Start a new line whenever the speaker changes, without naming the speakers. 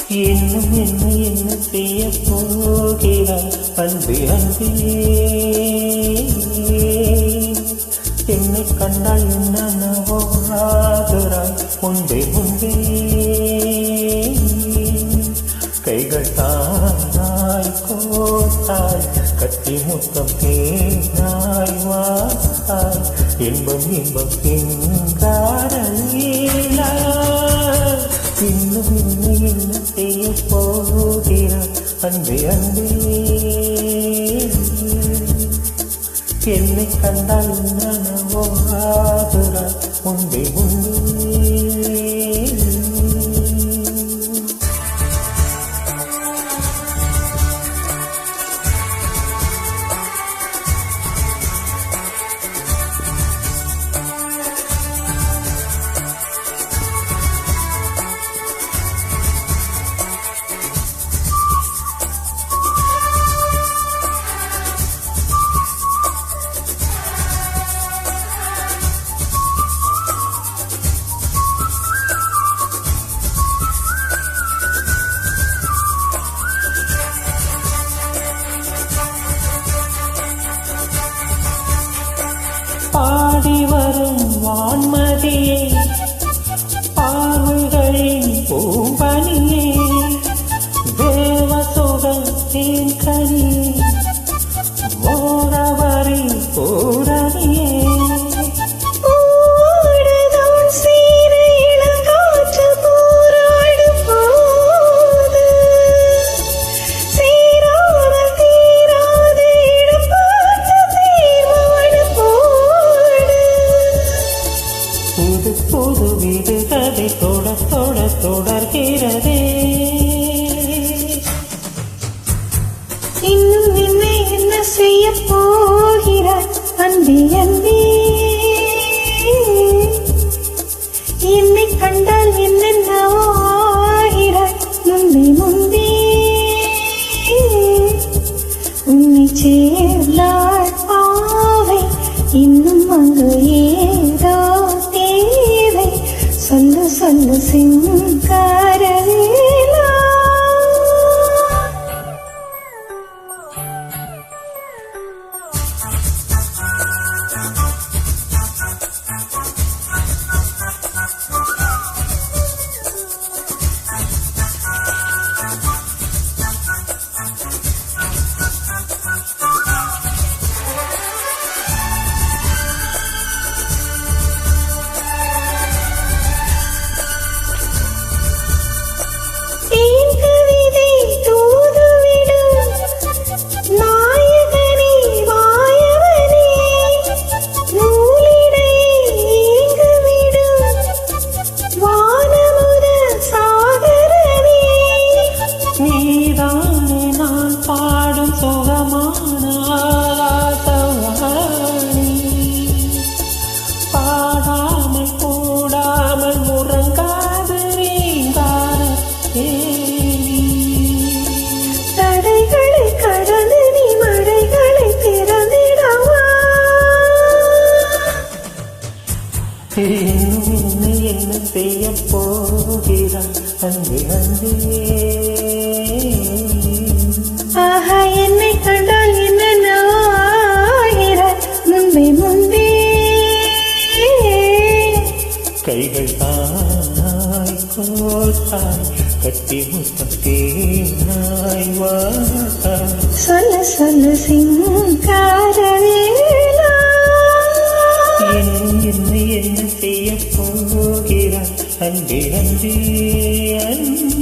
இன்னும் என்ன செய்ய போகிறாய் அன்பே அன்பே, என்னை கண்டால் என்னவோ ஆகிறாய் முன்பே முன்பே. கைகள் தானாய் கோத்தாய் கத்தி முத்தம் தேனாய் வாத்தாய் இன்பம் இன்பம் திங்காரலீலா. இன்னும் என்ன செய்ய போகிறாய் அன்பே அன்பே, என்னை கண்டால் என்னவோ ஆகிறாய் முன்பே முன்பே. பாடி வரும் வான்மதியே, பார்வைகளின் பூம்பனியே, தேவசுகத்தின் கனியே, ஓரவரி பூரணியே. புது வீடு கதை தொட தொட தொடர்கிறதே.
இன்னும் என்ன செய்ய போகிறாய் அன்பே அன்பே, என்னை கண்டால் என்னென்னவோ ஆகிறாய் முன்பே முன்பே. உன்னை சேர்ந்தாள் பாவை இன்னும் அங்கு ஏதோ தேவை, சொல்லு சொல்லு சிங்காரவேலா.
நீதானே நான் பாடும் சுகமான ஆகாசவாணி, பாடாமல் கூடாமல் முறங்காது நீங்கார தேவி.
தடைகளை கடந்து நீ மழைகளை திறந்திடவா.
இன்னும் என்ன செய்ய போகிறாய் அன்பே அன்பே.
ஆஹா, என்னை கண்டால் என்னென்னவோ ஆகிறாய் முன்பே முன்பே.
கைகள் தானாய் கோத்தாய் கட்டி முத்தம் தேனாய் வாத்தாய்.
சொல்லு சொல்லு சிங்காரவேலா.
என்ன செய்ய போகிறாய் அன்பே அன்பே அன்பே.